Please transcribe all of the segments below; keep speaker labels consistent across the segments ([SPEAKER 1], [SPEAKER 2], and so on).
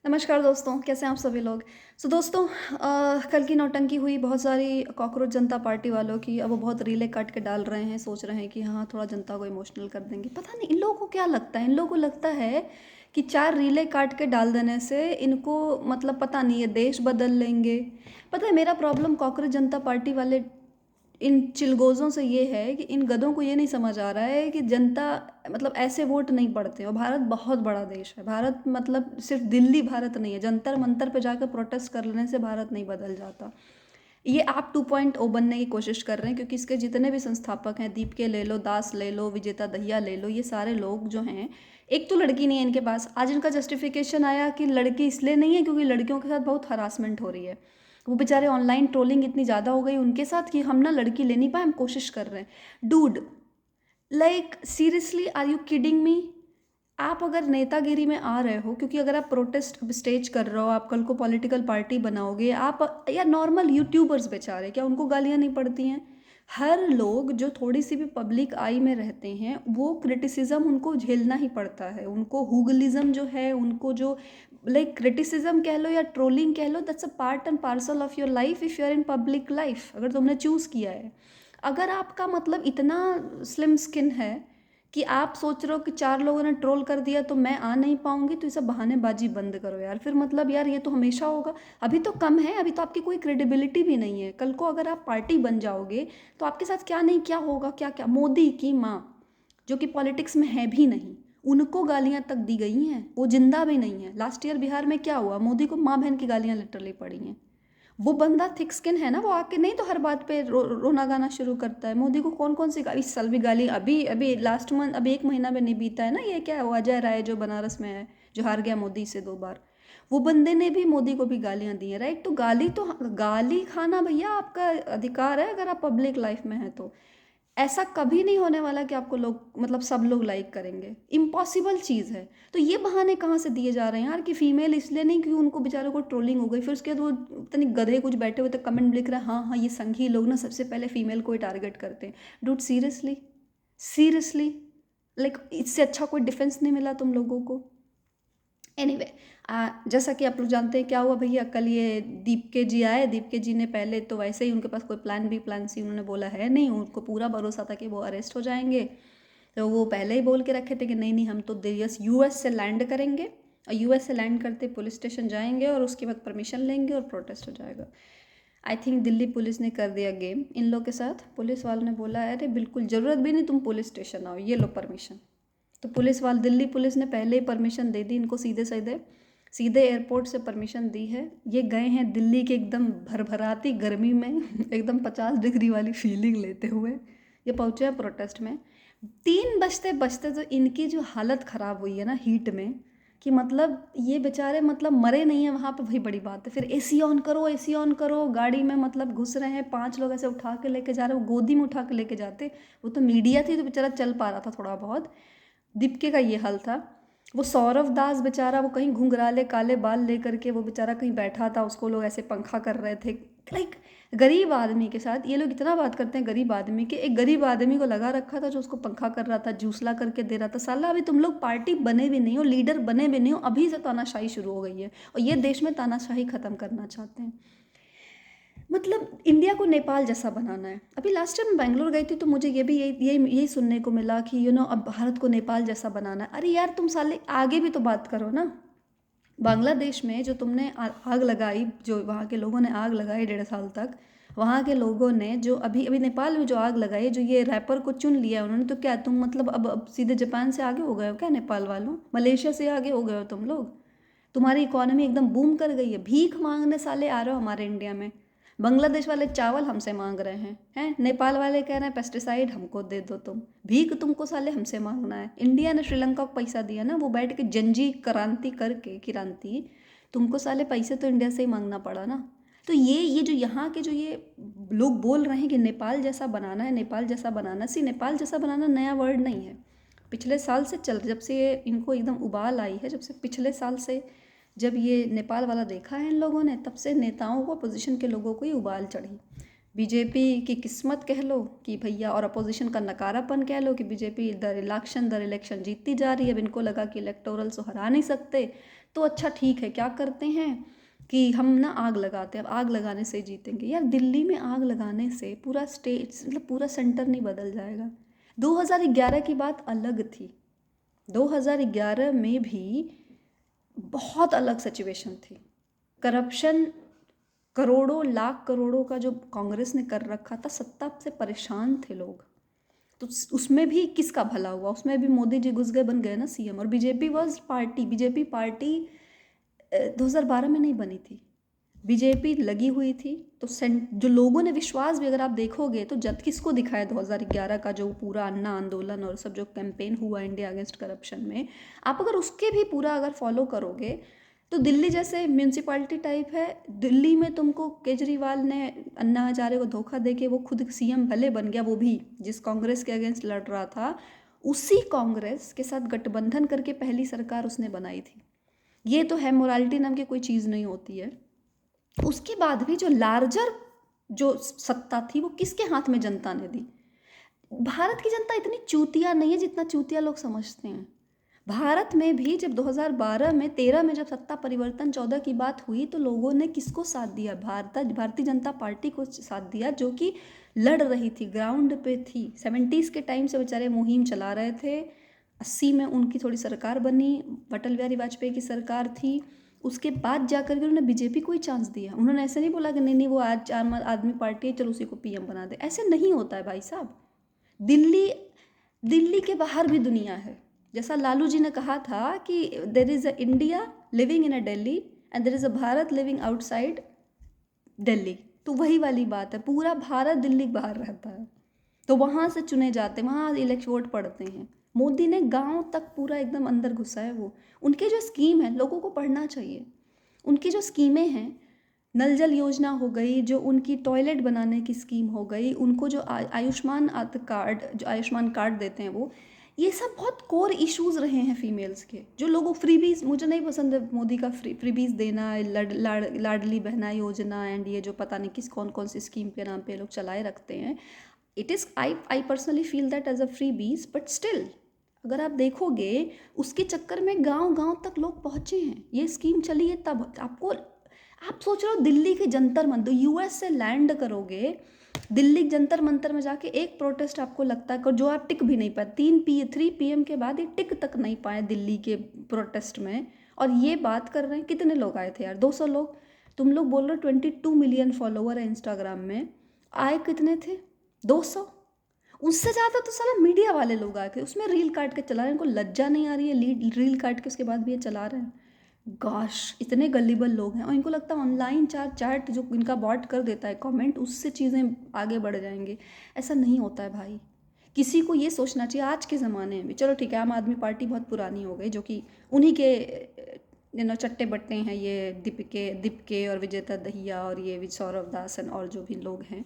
[SPEAKER 1] नमस्कार दोस्तों, कैसे हैं आप सभी लोग। दोस्तों, कल की नौटंकी हुई बहुत सारी कॉकरोच जनता पार्टी वालों की। अब वो बहुत रीलें काट के डाल रहे हैं, सोच रहे हैं कि हाँ थोड़ा जनता को इमोशनल कर देंगे। पता नहीं इन लोगों को क्या लगता है। इन लोगों को लगता है कि 4 रीलें काट के डाल देने से इनको मतलब पता नहीं ये देश बदल लेंगे। पता है मेरा प्रॉब्लम कॉकरोच जनता पार्टी वाले इन चिलगोज़ों से ये है कि इन गधों को ये नहीं समझ आ रहा है कि जनता मतलब ऐसे वोट नहीं पड़ते। और भारत बहुत बड़ा देश है। भारत मतलब सिर्फ दिल्ली भारत नहीं है। जंतर मंतर पे जाकर प्रोटेस्ट कर लेने से भारत नहीं बदल जाता। ये आप 2.0 बनने की कोशिश कर रहे हैं, क्योंकि इसके जितने भी संस्थापक हैं, दीप के ले लो, दास ले लो, विजेता दहिया ले लो, ये सारे लोग जो हैं, एक तो लड़की नहीं है इनके पास। आज इनका जस्टिफिकेशन आया कि लड़की इसलिए नहीं है क्योंकि लड़कियों के साथ बहुत हरासमेंट हो रही है। वो बेचारे ऑनलाइन ट्रोलिंग इतनी ज़्यादा हो गई उनके साथ कि हम ना लड़की ले नहीं पाए, हम कोशिश कर रहे हैं। Dude, like seriously are you kidding me. आप अगर नेतागिरी में आ रहे हो, क्योंकि अगर आप प्रोटेस्ट स्टेज कर रहे हो, आप कल को पॉलिटिकल पार्टी बनाओगे, आप या नॉर्मल यूट्यूबर्स बेचारे, क्या उनको गालियाँ नहीं पड़ती हैं। हर लोग जो थोड़ी सी भी पब्लिक आई में रहते हैं वो क्रिटिसिज्म उनको झेलना ही पड़ता है। उनको हुगलिज्म जो है, उनको जो लाइक क्रिटिसिज्म कह लो या ट्रोलिंग कह लो, that's a part and parcel of your life if you are in public life, अगर तुमने चूज़ किया है। अगर आपका मतलब इतना स्लिम स्किन है कि आप सोच रहे हो कि 4 लोगों ने ट्रोल कर दिया तो मैं आ नहीं पाऊंगी, तो ये सब बहानेबाजी बंद करो यार। फिर मतलब यार ये तो हमेशा होगा। अभी तो कम है, अभी तो आपकी कोई क्रेडिबिलिटी भी नहीं है। कल को अगर आप पार्टी बन जाओगे तो आपके साथ क्या नहीं क्या होगा। क्या क्या मोदी की माँ, जो कि पॉलिटिक्स में है भी नहीं, उनको गालियां तक दी गई हैं। वो जिंदा भी नहीं है। लास्ट ईयर बिहार में क्या हुआ, मोदी को माँ बहन की गालियां लिटरली पड़ी हैं। वो बंदा थिक स्किन है ना, वो आके नहीं तो हर बात पे रोना गाना शुरू करता है। मोदी को कौन कौन सी गाली, इस साल भी गाली, अभी अभी लास्ट मंथ, अभी 1 महीना में नहीं बीता है ना, ये क्या है वो अजय राय जो बनारस में है, जो हार गया मोदी से 2 बार, वो बंदे ने भी मोदी को भी गालियां दी हैं। राइट, तो गाली खाना भैया आपका अधिकार है अगर आप पब्लिक लाइफ में हैं तो। ऐसा कभी नहीं होने वाला कि आपको लोग मतलब सब लोग लाइक करेंगे, इम्पॉसिबल चीज़ है। तो ये बहाने कहाँ से दिए जा रहे हैं यार कि फीमेल इसलिए नहीं क्योंकि उनको बेचारों को ट्रोलिंग हो गई। फिर उसके बाद वो इतने गधे कुछ बैठे हुए तो कमेंट लिख रहे हैं, हाँ हाँ ये संघी लोग ना सबसे पहले फीमेल को ही टारगेट करते हैं। डूड सीरियसली, सीरियसली, लाइक इससे अच्छा कोई डिफेंस नहीं मिला तुम लोगों को। एनीवे, जैसा कि आप लोग जानते हैं क्या हुआ भैया, कल ये दीप के जी आए। दीप के जी ने पहले तो वैसे ही उनके पास कोई प्लान बी प्लान सी उन्होंने बोला है नहीं, उनको पूरा भरोसा था कि वो अरेस्ट हो जाएंगे। तो वो पहले ही बोल के रखे थे कि नहीं नहीं हम तो यूएस से लैंड करेंगे, और यूएस से लैंड करते पुलिस स्टेशन जाएंगे और उसके बाद परमिशन लेंगे और प्रोटेस्ट हो जाएगा। आई थिंक दिल्ली पुलिस ने कर दिया गेम इन लोग के साथ। पुलिस वालों ने बोला अरे बिल्कुल ज़रूरत भी नहीं, तुम पुलिस स्टेशन आओ, ये लो परमिशन। तो दिल्ली पुलिस ने पहले ही परमिशन दे दी इनको, सीधे सीधे सीधे एयरपोर्ट से परमिशन दी है। ये गए हैं दिल्ली के एकदम भरभराती गर्मी में एकदम 50 डिग्री वाली फीलिंग लेते हुए ये पहुँचे हैं प्रोटेस्ट में। 3 बजते बजते तो इनकी जो हालत ख़राब हुई है ना हीट में, कि मतलब ये बेचारे मतलब मरे नहीं है वहाँ पे, वही बड़ी बात है। फिर एसी ऑन करो, एसी ऑन करो, गाड़ी में मतलब घुस रहे हैं 5 लोग ऐसे उठा के लेके जा रहे हैं, वो गोदी में उठा के लेके जाते। वो तो मीडिया थी तो बेचारा चल पा रहा था थोड़ा बहुत। दीपिका का ये हाल था। वो सौरव दास बेचारा, वो कहीं घुंघराले काले बाल लेकर के वो बेचारा कहीं बैठा था, उसको लोग ऐसे पंखा कर रहे थे। लाइक गरीब आदमी के साथ ये लोग इतना बात करते हैं। गरीब आदमी के, एक गरीब आदमी को लगा रखा था जो उसको पंखा कर रहा था, जूसला करके दे रहा था। साला अभी तुम लोग पार्टी बने भी नहीं हो, लीडर बने भी नहीं हो, अभी से तानाशाही शुरू हो गई है और ये देश में तानाशाही खत्म करना चाहते हैं। मतलब इंडिया को नेपाल जैसा बनाना है। अभी लास्ट टाइम मैं बैंगलोर गई थी तो मुझे ये भी यही सुनने को मिला कि अब भारत को नेपाल जैसा बनाना है। अरे यार तुम साले आगे भी तो बात करो ना। बांग्लादेश में जो तुमने आग लगाई, जो वहाँ के लोगों ने आग लगाई 1.5 साल तक, वहाँ के लोगों ने जो अभी अभी नेपाल में जो आग लगाई, जो ये रैपर को चुन लिया उन्होंने, तो क्या तुम मतलब अब सीधे जापान से आगे हो गए हो क्या? नेपाल वालों, मलेशिया से आगे हो गए हो तुम लोग? तुम्हारी इकोनॉमी एकदम बूम कर गई है। भीख मांगने साले आ रहे हो हमारे इंडिया में। बांग्लादेश वाले चावल हमसे मांग रहे हैं नेपाल वाले कह रहे हैं पेस्टिसाइड हमको दे दो तुम। भीख तुमको साले हमसे मांगना है। इंडिया ने श्रीलंका को पैसा दिया ना, वो बैठ के जंजी क्रांति करके क्रांति, तुमको साले पैसे तो इंडिया से ही मांगना पड़ा ना। तो ये जो यहाँ के जो ये लोग बोल रहे हैं कि नेपाल जैसा बनाना है, नेपाल जैसा बनाना, नेपाल जैसा बनाना नया वर्ड नहीं है। पिछले साल से चल, जब से ये इनको एकदम उबाल आई है, जब से पिछले साल से जब ये नेपाल वाला देखा है इन लोगों ने, तब से नेताओं को, अपोजिशन के लोगों को ही उबाल चढ़ी। बीजेपी की किस्मत कह लो कि भैया, और अपोजिशन का नकारापन कह लो कि बीजेपी दर इलेक्शन जीतती जा रही है। अब इनको लगा कि इलेक्टोरल से हरा नहीं सकते, तो अच्छा ठीक है, क्या करते हैं कि हम ना आग लगाते हैं, अब आग लगाने से जीतेंगे। यार दिल्ली में आग लगाने से पूरा स्टेट मतलब पूरा सेंटर नहीं बदल जाएगा। 2011 की बात अलग थी। 2011 में भी बहुत अलग सिचुएशन थी। करप्शन करोड़ों लाख करोड़ों का जो कांग्रेस ने कर रखा था, सत्ता से परेशान थे लोग। तो उसमें भी किसका भला हुआ? उसमें भी मोदी जी घुस गए, बन गए ना सीएम। और बीजेपी पार्टी 2012 में नहीं बनी थी। बीजेपी लगी हुई थी। तो जो लोगों ने विश्वास भी, अगर आप देखोगे तो जब किसको दिखाया 2011 का जो पूरा अन्ना आंदोलन और सब जो कैंपेन हुआ इंडिया अगेंस्ट करप्शन में, आप अगर उसके भी पूरा अगर फॉलो करोगे तो दिल्ली जैसे म्यूनसिपालिटी टाइप है। दिल्ली में तुमको केजरीवाल ने अन्ना हजारे को धोखा देके वो खुद सीएम भले बन गया, वो भी जिस कांग्रेस के अगेंस्ट लड़ रहा था उसी कांग्रेस के साथ गठबंधन करके पहली सरकार उसने बनाई थी। ये तो है, मोरालिटी नाम की कोई चीज़ नहीं होती है। उसके बाद भी जो लार्जर जो सत्ता थी वो किसके हाथ में जनता ने दी? भारत की जनता इतनी चूतिया नहीं है जितना चूतिया लोग समझते हैं। भारत में भी जब 2012 में 13 में जब सत्ता परिवर्तन 14 की बात हुई तो लोगों ने किसको साथ दिया? भारतीय जनता पार्टी को साथ दिया, जो कि लड़ रही थी, ग्राउंड पे थी। 70s के टाइम से बेचारे मुहिम चला रहे थे। 80 में उनकी थोड़ी सरकार बनी, अटल बिहारी वाजपेयी की सरकार थी। उसके बाद जाकर के उन्होंने बीजेपी को ही चांस दिया। उन्होंने ऐसे नहीं बोला कि नहीं नहीं वो आज आम आदमी पार्टी है, चलो उसी को पीएम बना दे। ऐसे नहीं होता है भाई साहब। दिल्ली दिल्ली के बाहर भी दुनिया है। जैसा लालू जी ने कहा था कि there is a India living in a Delhi and there is a Bharat living outside Delhi. तो वही वाली बात है, पूरा भारत दिल्ली के बाहर रहता है। तो वहाँ से चुने जाते हैं, वहाँ इलेक्शन वोट पड़ते हैं। मोदी ने गांव तक पूरा एकदम अंदर घुसा है वो। उनके जो स्कीम है लोगों को पढ़ना चाहिए। उनकी जो स्कीमें हैं, नल जल योजना हो गई, जो उनकी टॉयलेट बनाने की स्कीम हो गई, उनको जो आयुष्मान कार्ड, जो आयुष्मान कार्ड देते हैं वो, ये सब बहुत कोर इश्यूज रहे हैं फीमेल्स के। जो लोगों फ्रीबीज, मुझे नहीं पसंद है मोदी का फ्रीबीज देना, लाडली बहना योजना एंड ये जो पता नहीं किस कौन कौन सी स्कीम के नाम पे लोग चलाए रखते हैं। It is I personally feel that as a freebies, but still अगर आप देखोगे उसके चक्कर में गांव गांव तक लोग पहुंचे हैं। ये स्कीम चली है तब आपको, आप सोच रहे हो दिल्ली के जंतर मंतर, यूएस से लैंड करोगे, दिल्ली के जंतर मंतर में जाके एक प्रोटेस्ट आपको लगता है जो आप टिक भी नहीं पाए। 3 PM के बाद ये टिक तक नहीं पाए दिल्ली के प्रोटेस्ट में। और ये बात कर रहे हैं, कितने लोग आए थे यार? 200 लोग। तुम लोग बोल रहे हो 22 मिलियन फॉलोवर है इंस्टाग्राम में, आए कितने थे? 200। उससे ज़्यादा तो साला मीडिया वाले लोग आए थे, उसमें रील काट के चला रहे हैं। इनको लज्जा नहीं आ रही है? रील काट के उसके बाद भी ये चला रहे हैं। गॉश, इतने गलीबल लोग हैं। और इनको लगता है ऑनलाइन चैट जो इनका बॉट कर देता है कमेंट, उससे चीज़ें आगे बढ़ जाएंगे। ऐसा नहीं होता है भाई। किसी को ये सोचना चाहिए आज के ज़माने में। चलो ठीक है, आम आदमी पार्टी बहुत पुरानी हो गई, जो कि उन्हीं के चट्टे बट्टे हैं ये, दीपके और विजेता दहिया और ये सौरभ दासन और जो भी लोग हैं,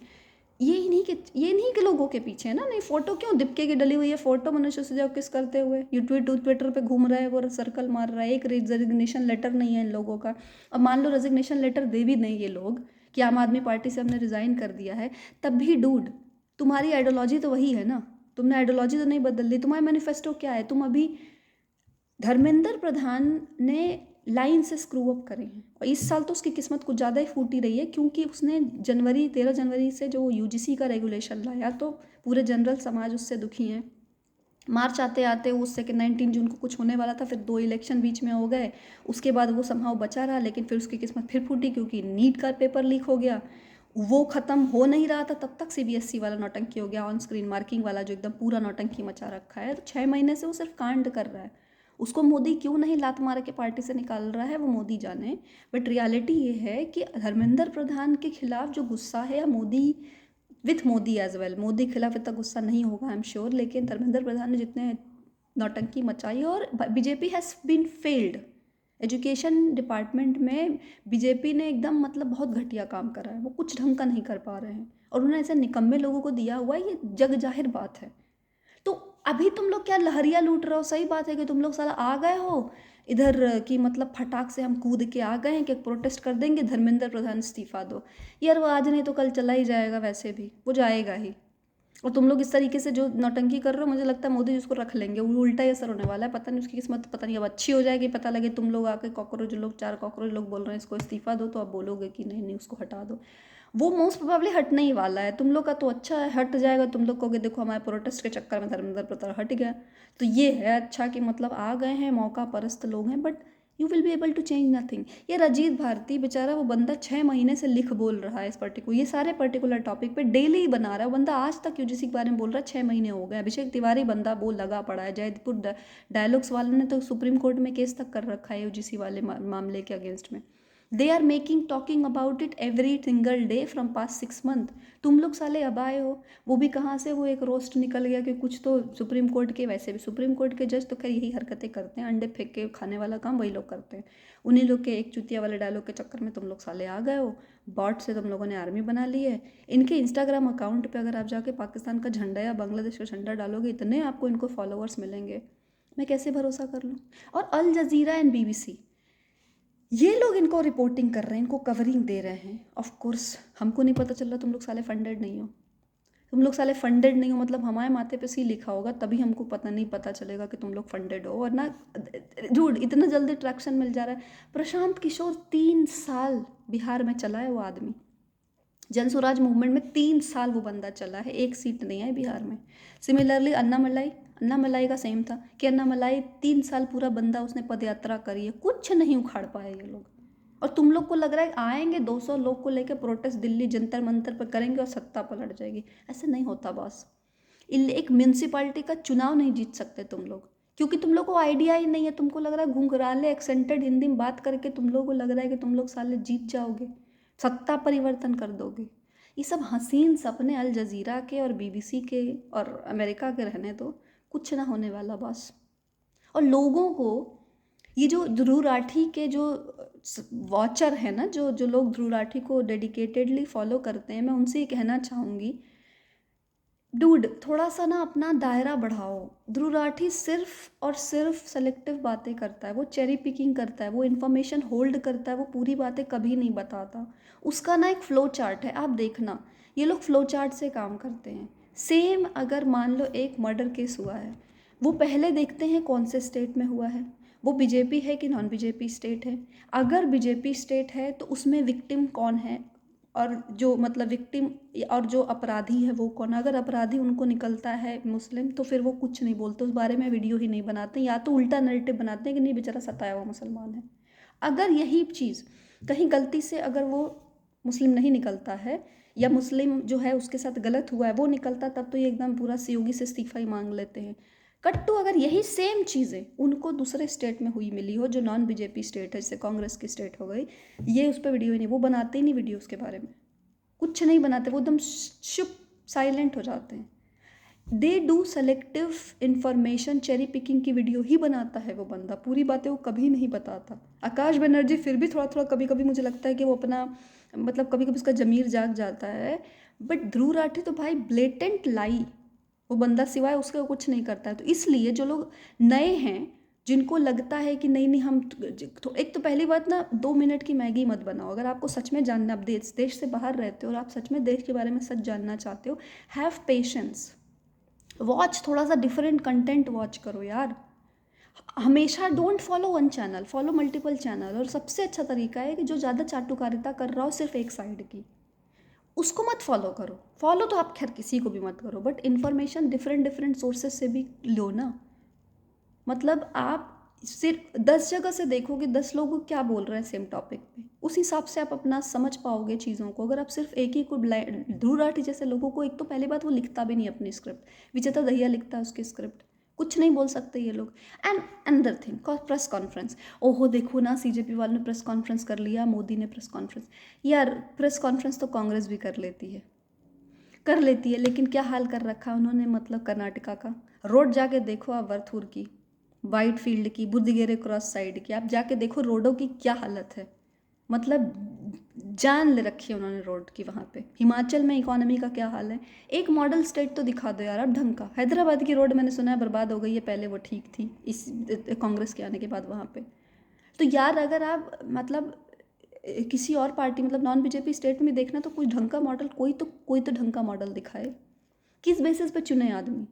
[SPEAKER 1] ये नहीं के लोगों के पीछे है ना। नहीं, फोटो क्यों दीपके की डली हुई है फोटो मनुष्य से किस करते हुए, ये ट्विटर पे घूम रहा है, वो सर्कल मार रहा है। एक रेजिग्नेशन लेटर नहीं है इन लोगों का। अब मान लो रेजिग्नेशन लेटर दे भी नहीं ये लोग कि आम आदमी पार्टी से हमने रिज़ाइन कर दिया है, तब भी डूड तुम्हारी आइडियोलॉजी तो वही है ना। तुमने आइडियोलॉजी तो नहीं बदल दी। तुम्हारा मैनिफेस्टो क्या है? तुम अभी धर्मेंद्र प्रधान ने लाइन से स्क्रू अप करे हैं, और इस साल तो उसकी किस्मत कुछ ज़्यादा ही फूटी रही है, क्योंकि उसने 13 जनवरी से जो यूजीसी का रेगुलेशन लाया तो पूरे जनरल समाज उससे दुखी हैं। मार्च आते आते उससे कि 19 जून को कुछ होने वाला था, फिर 2 इलेक्शन बीच में हो गए, उसके बाद वो समहाउ बचा रहा, लेकिन फिर उसकी किस्मत फिर फूटी क्योंकि नीट का पेपर लीक हो गया। वो ख़त्म हो नहीं रहा था तब तक सीबीएसई वाला नौटंकी हो गया, ऑन स्क्रीन मार्किंग वाला जो एकदम पूरा नौटंकी मचा रखा है। तो 6 महीने से वो सिर्फ कांड कर रहा है। उसको मोदी क्यों नहीं लात मार के पार्टी से निकाल रहा है वो मोदी जाने। बट रियलिटी ये है कि धर्मेंद्र प्रधान के खिलाफ जो गुस्सा है, या Modi with Modi as well, Modi के खिलाफ इतना गुस्सा नहीं होगा आई एम श्योर, लेकिन धर्मेंद्र प्रधान ने जितने नौटंकी मचाई, और BJP has been failed education department में। बीजेपी ने एकदम मतलब बहुत घटिया काम करा है, वो कुछ ढंग का नहीं कर पा रहे हैं, और उन्होंने ऐसे निकम्मे लोगों को दिया हुआ है, ये जग जाहिर बात है। तो अभी तुम लोग क्या लहरिया लूट रहे हो? सही बात है कि तुम लोग साला आ गए हो इधर की, मतलब फटाक से हम कूद के आ गए हैं कि प्रोटेस्ट कर देंगे, धर्मेंद्र प्रधान इस्तीफा दो। यार वो आज नहीं तो कल चला ही जाएगा, वैसे भी वो जाएगा ही। और तुम लोग इस तरीके से जो नौटंकी कर रहे हो, मुझे लगता है मोदी जी उसको रख लेंगे, वो उल्टा ही असर होने वाला है। पता नहीं उसकी किस्मत, पता नहीं अब अच्छी हो जाएगी, पता लगे तुम लोग आके कॉकरोच लोग, 4 कॉकरोच लोग बोल रहे हैं इसको इस्तीफा दो, तो आप बोलोगे कि नहीं नहीं उसको हटा दो। वो मोस्ट प्रोबेबली हटने ही वाला है। तुम लोग का तो अच्छा है, हट जाएगा। तुम लोग कहोगे देखो हमारे प्रोटेस्ट के चक्कर में धर्मेंद्र प्रताप हट गया, तो ये है अच्छा कि मतलब आ गए हैं, मौका परस्त लोग हैं, but you will be able to change nothing. ये अजीत भारती बेचारा, वो बंदा 6 महीने से लिख बोल रहा है इस पर्टिकुलर, ये सारे पर्टिकुलर टॉपिक पे डेली ही बना रहा है वो बंदा। आज तक यूजीसी के बारे में बोल रहा है, 6 महीने हो गए। अभिषेक तिवारी बंदा वो लगा पड़ा है, जयपुर डायलॉग्स वाले ने तो सुप्रीम कोर्ट में केस तक कर रखा है यूजीसी वाले मामले के अगेंस्ट में। They are making talking about it every single day from past 6 month. तुम लोग साले अब आए हो, वो भी कहाँ से, वो एक रोस्ट निकल गया कि कुछ तो सुप्रीम कोर्ट के, वैसे भी सुप्रीम कोर्ट के जज तो खैर यही हरकतें करते हैं, अंडे फेंक के खाने वाला काम वही लोग करते हैं। उन्हीं लोग के एक चुतिया वाले डायलॉग के चक्कर में तुम लोग साले आ गए हो, बॉट से तुम लोगों ने आर्मी बना ली है। इनके इंस्टाग्राम अकाउंट पे अगर आप जाके पाकिस्तान का झंडा या बांग्लादेश का झंडा डालोगे, इतने आपको इनको फॉलोअर्स मिलेंगे, मैं कैसे भरोसा कर लूँ। और अल जजीरा एंड बीबीसी, ये लोग इनको रिपोर्टिंग कर रहे हैं, इनको कवरिंग दे रहे हैं। ऑफ कोर्स हमको नहीं पता चल रहा, तुम लोग साले फंडेड नहीं हो, तुम लोग साले फंडेड नहीं हो, मतलब हमारे माथे पे सी लिखा होगा तभी हमको पता चलेगा कि तुम लोग फंडेड हो, वरना झूठ इतना जल्दी ट्रैक्शन मिल जा रहा है। प्रशांत किशोर 3 साल बिहार में चला है वो आदमी, जन स्वराज मूवमेंट में 3 साल वो बंदा चला है, एक सीट नहीं है बिहार में। सिमिलरली अन्ना मलाई का सेम था कि अन्ना मलाई 3 साल पूरा बंदा उसने पदयात्रा करी है, कुछ नहीं उखाड़ पाए ये लोग। और तुम लोग को लग रहा है आएंगे 200 लोग को लेकर प्रोटेस्ट दिल्ली जंतर मंतर पर करेंगे और सत्ता पलट जाएगी, ऐसे नहीं होता बॉस। एक म्यूनसिपालिटी का चुनाव नहीं जीत सकते तुम लोग, क्योंकि तुम लोग को आइडिया ही नहीं है। तुमको लग रहा है घुंघराले एक्सेंटेड हिंदी में बात करके तुम लोग को लग रहा है कि तुम लोग साले जीत जाओगे, सत्ता परिवर्तन कर दोगे। ये सब हसीन सपने अल जजीरा के और बीबीसी के और अमेरिका के रहने दो, कुछ ना होने वाला बॉस। और लोगों को, ये जो ध्रुव राठी के जो वॉचर है ना, जो जो लोग ध्रुव राठी को डेडिकेटेडली फॉलो करते हैं, मैं उनसे ये कहना चाहूँगी, डूड थोड़ा सा ना अपना दायरा बढ़ाओ। ध्रुव राठी सिर्फ और सिर्फ सेलेक्टिव बातें करता है, वो चेरी पिकिंग करता है, वो इन्फॉर्मेशन होल्ड करता है, वो पूरी बातें कभी नहीं बताता। उसका ना एक फ़्लो चार्ट है, आप देखना, ये लोग फ़्लो चार्ट से काम करते हैं। सेम अगर मान लो एक मर्डर केस हुआ है, वो पहले देखते हैं कौन से स्टेट में हुआ है, वो बीजेपी है कि नॉन बीजेपी स्टेट है। अगर बीजेपी स्टेट है तो उसमें विक्टिम कौन है, और जो मतलब विक्टिम और जो अपराधी है वो कौन। अगर अपराधी उनको निकलता है मुस्लिम, तो फिर वो कुछ नहीं बोलते, उस बारे में वीडियो ही नहीं बनाते, या तो उल्टा नैरेटिव बनाते हैं कि नहीं बेचारा सताया हुआ मुसलमान है। अगर यही चीज़ कहीं गलती से अगर वो मुस्लिम नहीं निकलता है, या मुस्लिम जो है उसके साथ गलत हुआ है वो निकलता, तब तो ये एकदम पूरा सहयोगी से इस्तीफा ही मांग लेते हैं। कट्टू अगर यही सेम चीज़ें उनको दूसरे स्टेट में हुई मिली हो, जो नॉन बीजेपी स्टेट है, जैसे कांग्रेस की स्टेट हो गई, ये उस पर वीडियो ही नहीं, वो बनाते ही नहीं वीडियो उसके बारे में, कुछ नहीं बनाते, वो एकदम चुप साइलेंट हो जाते हैं। They do selective information, cherry picking की वीडियो ही बनाता है वो बंदा, पूरी बातें वो कभी नहीं बताता। आकाश बनर्जी फिर भी थोड़ा थोड़ा कभी कभी मुझे लगता है कि वो अपना मतलब कभी कभी उसका जमीर जाग जाता है, बट ध्रुव राठी तो भाई ब्लेटेंट लाई, वो बंदा सिवाय उसके वो कुछ नहीं करता है। तो इसलिए जो लोग नए हैं, जिनको लगता है कि नहीं नहीं हम तो एक तो पहली बात ना, 2 मिनट की मैगी मत बनाओ। अगर आपको सच में जानना, आप देश से बाहर रहते हो और आप सच में देश के बारे में सच जानना चाहते हो, हैव पेशेंस, वॉच थोड़ा सा डिफरेंट कंटेंट वॉच करो यार। हमेशा don't follow one channel, follow multiple channel. और सबसे अच्छा तरीका है कि जो ज़्यादा चाटुकारिता कर रहा हो सिर्फ एक साइड की, उसको मत फॉलो करो। फॉलो तो आप खैर किसी को भी मत करो, but information different different sources से भी लो ना। मतलब आप सिर्फ 10 जगह से देखोगे 10 लोग क्या बोल रहे हैं सेम टॉपिक पे, उस हिसाब से आप अपना समझ पाओगे चीज़ों को। अगर आप सिर्फ एक ही को ध्रुव राठी जैसे लोगों को, एक तो पहली बात वो लिखता भी नहीं अपनी स्क्रिप्ट, विजेता दहिया लिखता है उसकी स्क्रिप्ट, कुछ नहीं बोल सकते ये लोग। And another thing, press conference, ओहो देखो ना सीजेपी वालों ने प्रेस कॉन्फ्रेंस कर लिया, मोदी ने प्रेस कॉन्फ्रेंस। यार प्रेस कॉन्फ्रेंस तो कांग्रेस भी कर लेती है, लेकिन क्या हाल कर रखा है उन्होंने, मतलब कर्नाटका का रोड जाके देखो आप, वर्थूर की, वाइट फील्ड की, बुद्धगेरे क्रॉस साइड की, आप जाके देखो रोडों की क्या हालत है। मतलब जान ले रखी है उन्होंने रोड की वहाँ पे। हिमाचल में इकोनॉमी का क्या हाल है, एक मॉडल स्टेट तो दिखा दो यार अब ढंग का। हैदराबाद की रोड मैंने सुना है बर्बाद हो गई है, पहले वो ठीक थी इस कांग्रेस के आने के बाद वहाँ पे। तो यार अगर आप मतलब किसी और पार्टी मतलब नॉन बीजेपी स्टेट में देखना, तो कोई ढंग का मॉडल, कोई तो ढंग का मॉडल दिखाए। किस बेसिस पे चुने आदमी,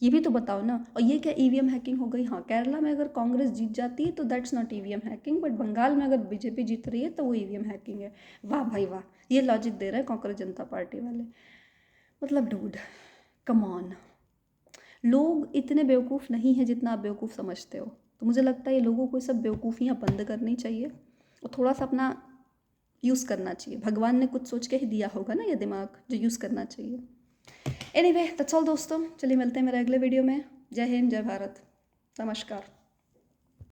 [SPEAKER 1] ये भी तो बताओ ना। और ये क्या ईवीएम हैकिंग हो गई? हाँ, केरला में अगर कांग्रेस जीत जाती है तो that's not EVM hacking, but Bengal में अगर बीजेपी जीत रही है तो वो ईवीएम हैकिंग है। वाह भाई वाह, ये लॉजिक दे रहे हैं कांग्रेस जनता पार्टी वाले। मतलब डूड, कम ऑन। लोग इतने बेवकूफ़ नहीं हैं जितना आप बेवकूफ़ समझते हो। तो मुझे लगता है ये लोगों को ये सब बेवकूफ़ियाँ बंद करनी चाहिए और थोड़ा सा अपना यूज़ करना चाहिए। भगवान ने कुछ सोच के ही दिया होगा ना ये दिमाग, जो यूज़ करना चाहिए। एनीवे दैट्स ऑल दोस्तों, चलिए मिलते हैं मेरे अगले वीडियो में। जय हिंद, जय भारत, नमस्कार।